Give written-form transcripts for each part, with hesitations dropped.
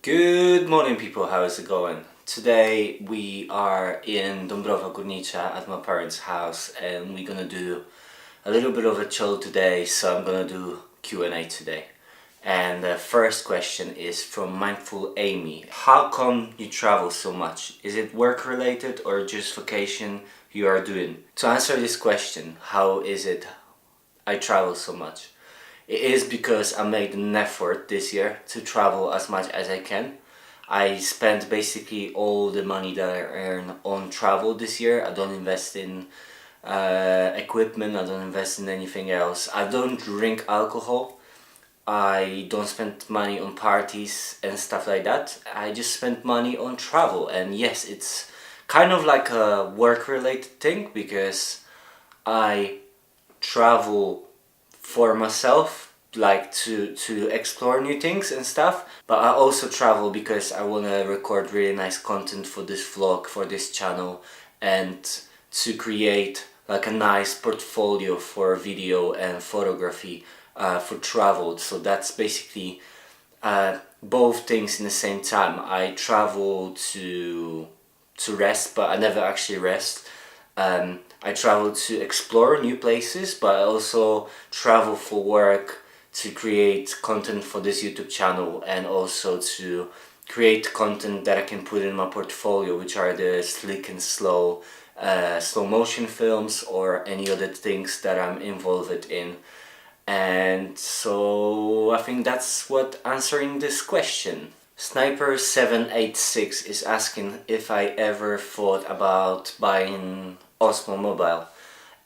Good morning people, how is it going? Today we are in Dabrowa, Gornicza at my parents' house and we're gonna do a little bit of a chill today, so I'm gonna do Q&A today. And the first question is from Mindful Amy. How come you travel so much? Is it work related or just vacation you are doing? To answer this question, how is it I travel so much? It is because I made an effort this year to travel as much as I can. I spent basically all the money that I earn on travel this year. I don't invest in equipment, I don't invest in anything else. I don't drink alcohol. I don't spend money on parties and stuff like that. I just spend money on travel, and yes, it's kind of like a work related thing because I travel for myself, like to explore new things and stuff, but I also travel because I want to record really nice content for this vlog, for this channel, and to create like a nice portfolio for video and photography for travel. So that's basically both things in the same time. I travel to rest, but I never actually rest. I travel to explore new places, but I also travel for work to create content for this YouTube channel and also to create content that I can put in my portfolio, which are the slick and slow motion films or any other things that I'm involved in. And so I think that's what answering this question. Sniper786 is asking if I ever thought about buying Osmo Mobile.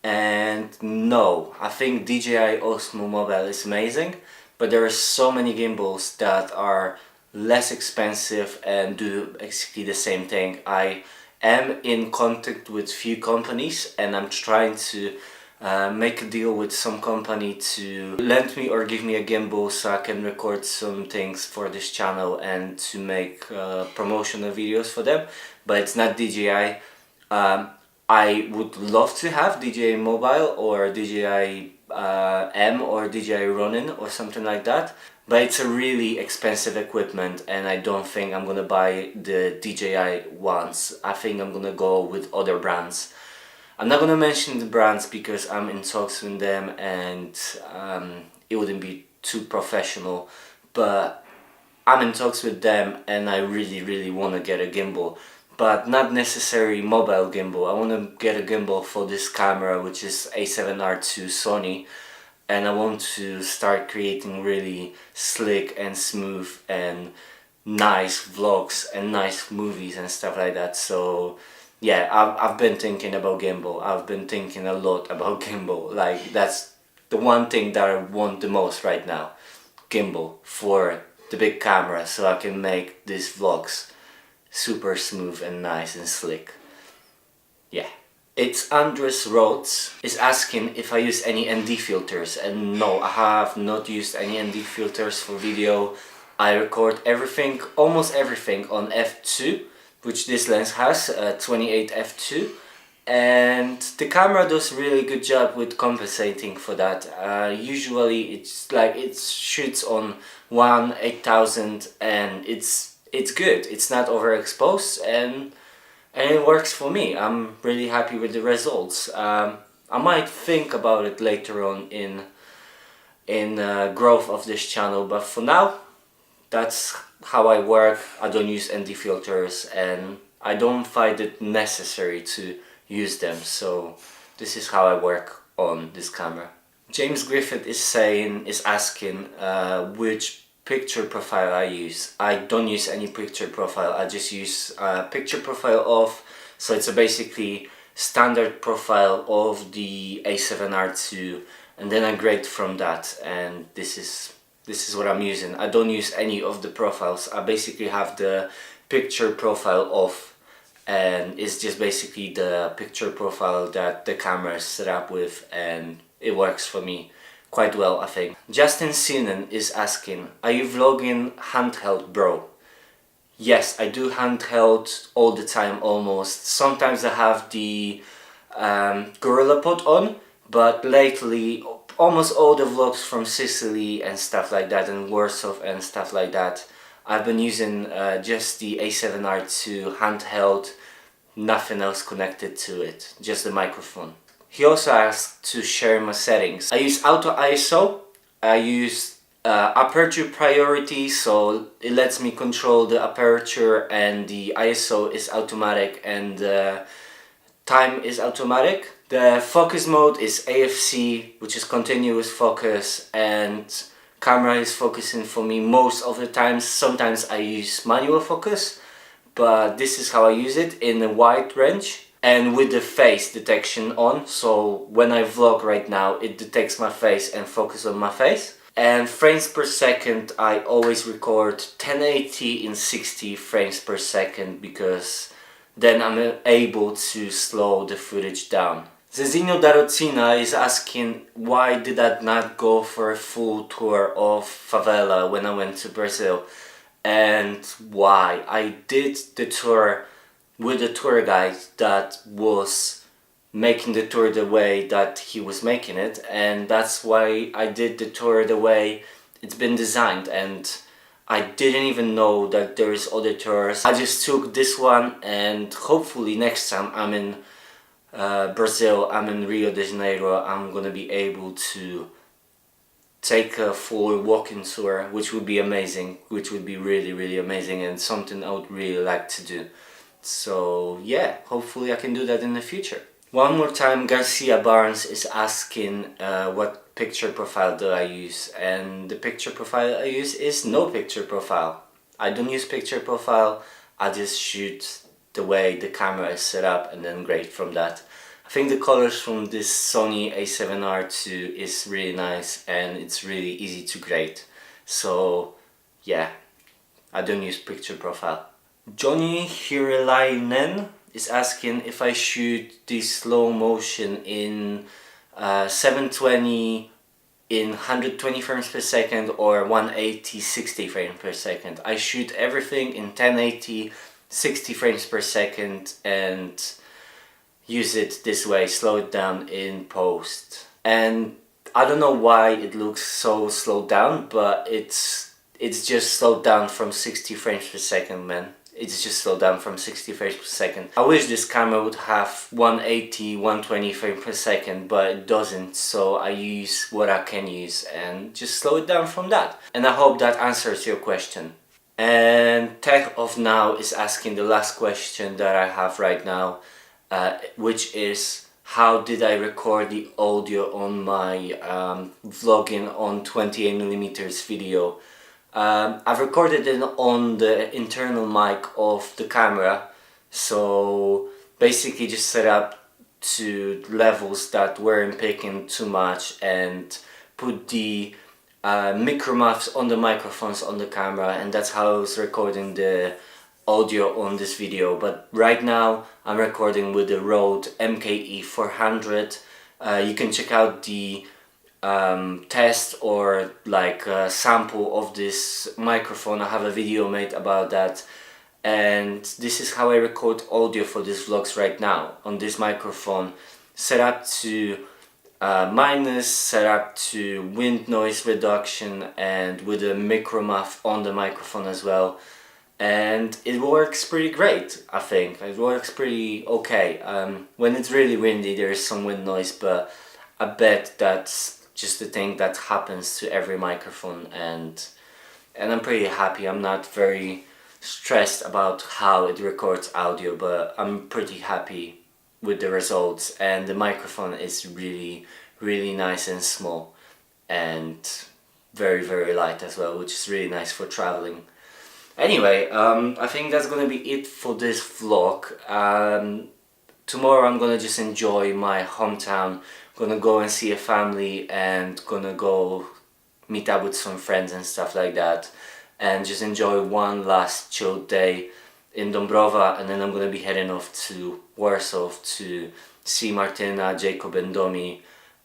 And no, I think DJI Osmo Mobile is amazing, but there are so many gimbals that are less expensive and do exactly the same thing. I am in contact with few companies and I'm trying to make a deal with some company to lend me or give me a gimbal so I can record some things for this channel and to make promotional videos for them, but it's not DJI. I would love to have DJI Mobile or DJI M or DJI Ronin or something like that, but it's a really expensive equipment and I don't think I'm gonna buy the DJI ones. I think I'm gonna go with other brands. I'm not gonna mention the brands because I'm in talks with them and it wouldn't be too professional, but I'm in talks with them and I really want to get a gimbal, but not necessarily mobile gimbal. I want to get a gimbal for this camera, which is A7R II Sony, and I want to start creating really slick and smooth and nice vlogs and nice movies and stuff like that. So yeah, I've been thinking about gimbal. I've been thinking a lot about gimbal. Like, that's the one thing that I want the most right now. Gimbal for the big camera so I can make these vlogs super smooth and nice and slick. Yeah. It's Andres Rhodes is asking if I use any ND filters, and no, I have not used any ND filters for video. I record everything, almost everything on f2, which this lens has, 28 f2, and the camera does a really good job with compensating for that. Usually it's like it shoots on 1/8000 and it's good. It's not overexposed and it works for me. I'm really happy with the results. I might think about it later on in growth of this channel, but for now that's how I work. I don't use ND filters and I don't find it necessary to use them, so this is how I work on this camera. James Griffith is asking which picture profile I use. I don't use any picture profile. I just use picture profile off, so it's a basically standard profile of the A7R II, and then I grade from that, and this is what I'm using. I don't use any of the profiles. I basically have the picture profile off, and it's just basically the picture profile that the camera is set up with, and it works for me quite well, I think. Justin Sinan is asking, are you vlogging handheld, bro? Yes, I do handheld all the time almost. Sometimes I have the GorillaPod on, but lately almost all the vlogs from Sicily and stuff like that and Warsaw and stuff like that, I've been using just the A7Rii handheld, nothing else connected to it, just the microphone. He also asked to share my settings. I use auto ISO, I use aperture priority, so it lets me control the aperture, and the ISO is automatic and time is automatic. The focus mode is AFC, which is continuous focus, and camera is focusing for me most of the time. Sometimes I use manual focus, but this is how I use it in a wide range and with the face detection on. So when I vlog right now, it detects my face and focuses on my face. And frames per second, I always record 1080 in 60 frames per second, because then I'm able to slow the footage down. Zezinho Darocina is asking why did I not go for a full tour of favela when I went to Brazil, and why. I did the tour with a tour guide that was making the tour the way that he was making it, and that's why I did the tour the way it's been designed, and I didn't even know that there's other tours. I just took this one, and hopefully next time I'm in Brazil, I'm in Rio De Janeiro, I'm gonna be able to take a full walking tour, which would be amazing, which would be really amazing, and something I would really like to do. So yeah, hopefully I can do that in the future. One more time, Garcia Barnes is asking what picture profile do I use, and the picture profile I use is no picture profile. I don't use picture profile, I just shoot the way the camera is set up and then grade from that. I think the colors from this Sony A7Rii is really nice and it's really easy to grade. So yeah, I don't use picture profile. Johnny Hirilainen is asking if I shoot the slow motion in 720 in 120 frames per second or 180 60 frames per second. I shoot everything in 1080 60 frames per second and use it this way, slow it down in post. And I don't know why it looks so slowed down, but it's just slowed down from 60 frames per second, man. It's just slowed down from 60 frames per second. I wish this camera would have 180, 120 frames per second, but it doesn't, so I use what I can use and just slow it down from that. And I hope that answers your question. And Tech of Now is asking the last question that I have right now, which is how did I record the audio on my vlogging on 28mm video. I've recorded it on the internal mic of the camera, so basically just set up to levels that weren't picking too much and put the micro muffs on the microphones on the camera, and that's how I was recording the audio on this video. But right now I'm recording with the Rode MKE 400. You can check out the test or like sample of this microphone. I have a video made about that, and this is how I record audio for these vlogs right now on this microphone, set up to minus, set up to wind noise reduction, and with a micro muff on the microphone as well, and it works pretty great. I think it works pretty okay. When it's really windy there is some wind noise, but I bet that's just the thing that happens to every microphone, and I'm pretty happy. I'm not very stressed about how it records audio, but I'm pretty happy with the results, and the microphone is really nice and small and very light as well, which is really nice for traveling. Anyway, I think that's gonna be it for this vlog. Tomorrow I'm gonna just enjoy my hometown, gonna go and see a family and gonna go meet up with some friends and stuff like that, and just enjoy one last chilled day in Dabrowa, and then I'm gonna be heading off to Warsaw to see Martyna, Jacob and Domi,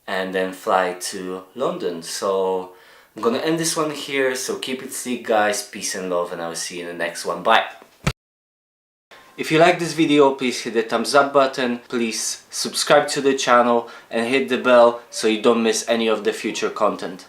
and then fly to London. So I'm gonna end this one here, so keep it sleek guys, peace and love, and I will see you in the next one. Bye! If you like this video, please hit the thumbs up button, please subscribe to the channel and hit the bell so you don't miss any of the future content.